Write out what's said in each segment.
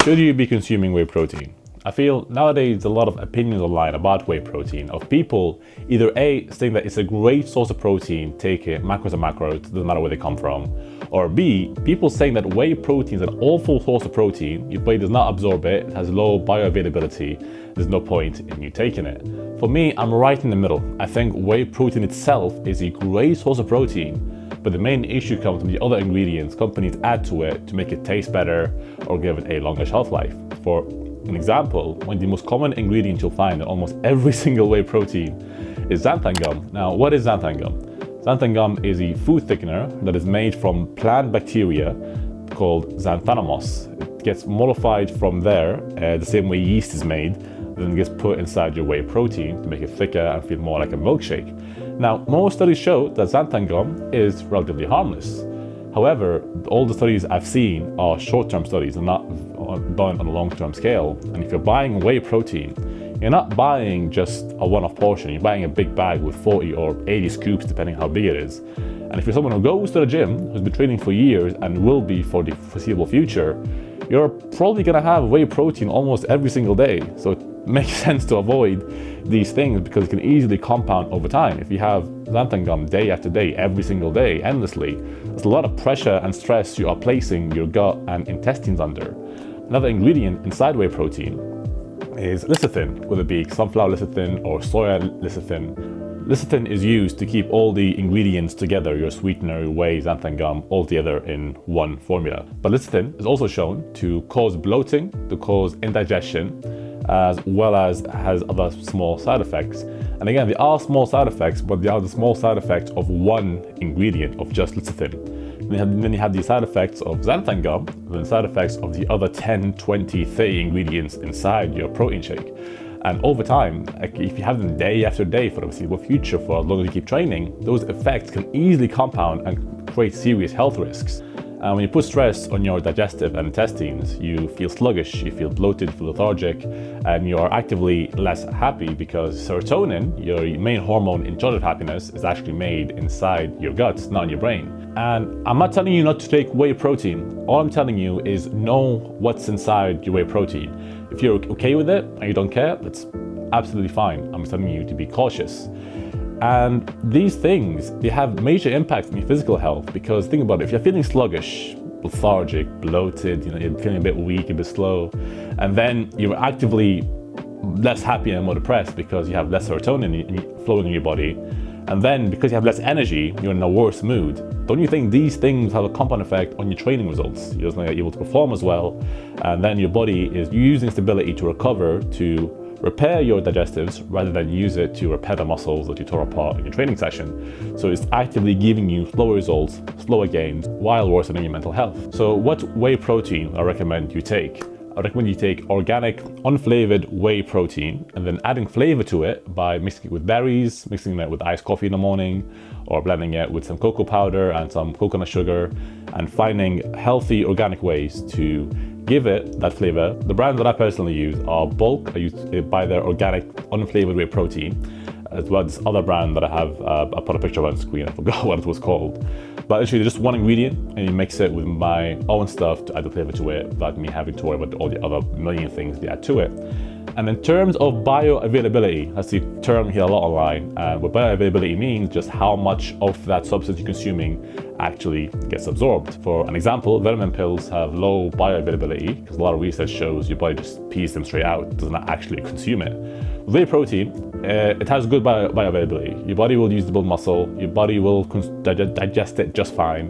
Should you be consuming whey protein? I feel nowadays a lot of opinions online about whey protein of people either A, saying that it's a great source of protein, take it, macros are macros, doesn't matter where they come from, or B, people saying that whey protein is an awful source of protein, your body does not absorb it, it has low bioavailability, there's no point in you taking it. For me, I'm right in the middle. I think whey protein itself is a great source of protein, but the main issue comes from the other ingredients companies add to it to make it taste better or give it a longer shelf life. For an example, one of the most common ingredients you'll find in almost every single whey protein is xanthan gum. Now, what is xanthan gum? Xanthan gum is a food thickener that is made from plant bacteria called xanthanomos. It gets modified from there, the same way yeast is made, then it gets put inside your whey protein to make it thicker and feel more like a milkshake. Now, most studies show that xanthan gum is relatively harmless. However, all the studies I've seen are short-term studies and not done on a long-term scale. And if you're buying whey protein, you're not buying just a one-off portion, you're buying a big bag with 40 or 80 scoops, depending how big it is. And if you're someone who goes to the gym, who's been training for years and will be for the foreseeable future, you're probably gonna have whey protein almost every single day. So it makes sense to avoid these things because it can easily compound over time. If you have xanthan gum day after day, every single day, endlessly, there's a lot of pressure and stress you are placing your gut and intestines under. Another ingredient inside whey protein is lecithin, whether it be sunflower lecithin or soya lecithin. Lecithin is used to keep all the ingredients together, your sweetener, whey, xanthan gum, all together in one formula. But lecithin is also shown to cause bloating, to cause indigestion, as well as has other small side effects. And again, there are small side effects, but they are the small side effects of one ingredient, of just lecithin. Then you have the side effects of xanthan gum, and then side effects of the other 10, 20, 30 ingredients inside your protein shake. And over time, if you have them day after day for the foreseeable future, for as long as you keep training, those effects can easily compound and create serious health risks. And when you put stress on your digestive and intestines, you feel sluggish, you feel bloated, you feel lethargic, and you are actively less happy because serotonin, your main hormone in charge of happiness, is actually made inside your guts, not in your brain. And I'm not telling you not to take whey protein. All I'm telling you is know what's inside your whey protein. If you're okay with it and you don't care, that's absolutely fine. I'm telling you to be cautious. And these things, they have major impacts on your physical health because think about it, if you're feeling sluggish, lethargic, bloated, you're feeling a bit weak, a bit slow, and then you're actively less happy and more depressed because you have less serotonin flowing in your body, and then because you have less energy, you're in a worse mood. Don't you think these things have a compound effect on your training results? You're just not able to perform as well, and then your body is using stability to recover, to repair your digestives rather than use it to repair the muscles that you tore apart in your training session. So it's actively giving you slower results, slower gains, while worsening your mental health. So what whey protein I recommend you take? I recommend you take organic, unflavored whey protein and then adding flavor to it by mixing it with berries, mixing it with iced coffee in the morning, or blending it with some cocoa powder and some coconut sugar, and finding healthy organic ways to give it that flavor. The brands that I personally use are Bulk. I buy their organic, unflavored whey protein, as well as this other brand that I have. I put a picture on screen, I forgot what it was called. But actually, just one ingredient, and you mix it with my own stuff to add the flavor to it, without me having to worry about all the other million things they add to it. And in terms of bioavailability, that's the term here a lot online. What bioavailability means just how much of that substance you're consuming actually gets absorbed. For an example, vitamin pills have low bioavailability because a lot of research shows your body just pees them straight out, does not actually consume it. Whey protein, it has good bioavailability. Your body will use the build muscle, your body will digest it just fine.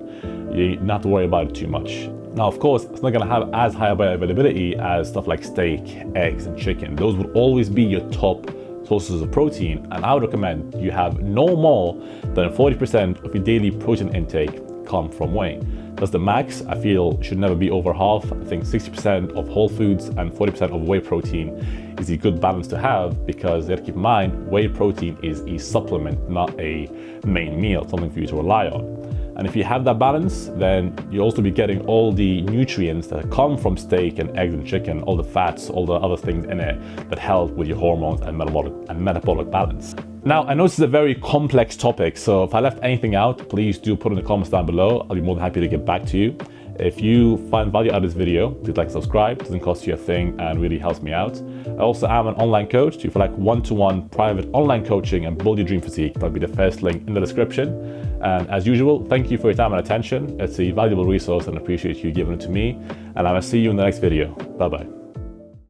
You don't have to worry about it too much. Now, of course, it's not going to have as high bioavailability as stuff like steak, eggs, and chicken. Those would always be your top sources of protein, and I would recommend you have no more than 40% of your daily protein intake come from whey. That's the max. I feel should never be over half. I think 60% of whole foods and 40% of whey protein is a good balance to have, because you have to keep in mind, whey protein is a supplement, not a main meal, something for you to rely on. And if you have that balance, then you'll also be getting all the nutrients that come from steak and eggs and chicken, all the fats, all the other things in it that help with your hormones and metabolic balance. Now, I know this is a very complex topic, so if I left anything out, please do put in the comments down below. I'll be more than happy to get back to you. If you find value out of this video, please like, subscribe. It doesn't cost you a thing and really helps me out. I also am an online coach. If you like one-to-one private online coaching and build your dream physique, that'll be the first link in the description. And as usual, thank you for your time and attention. It's a valuable resource and I appreciate you giving it to me. And I will see you in the next video. Bye-bye.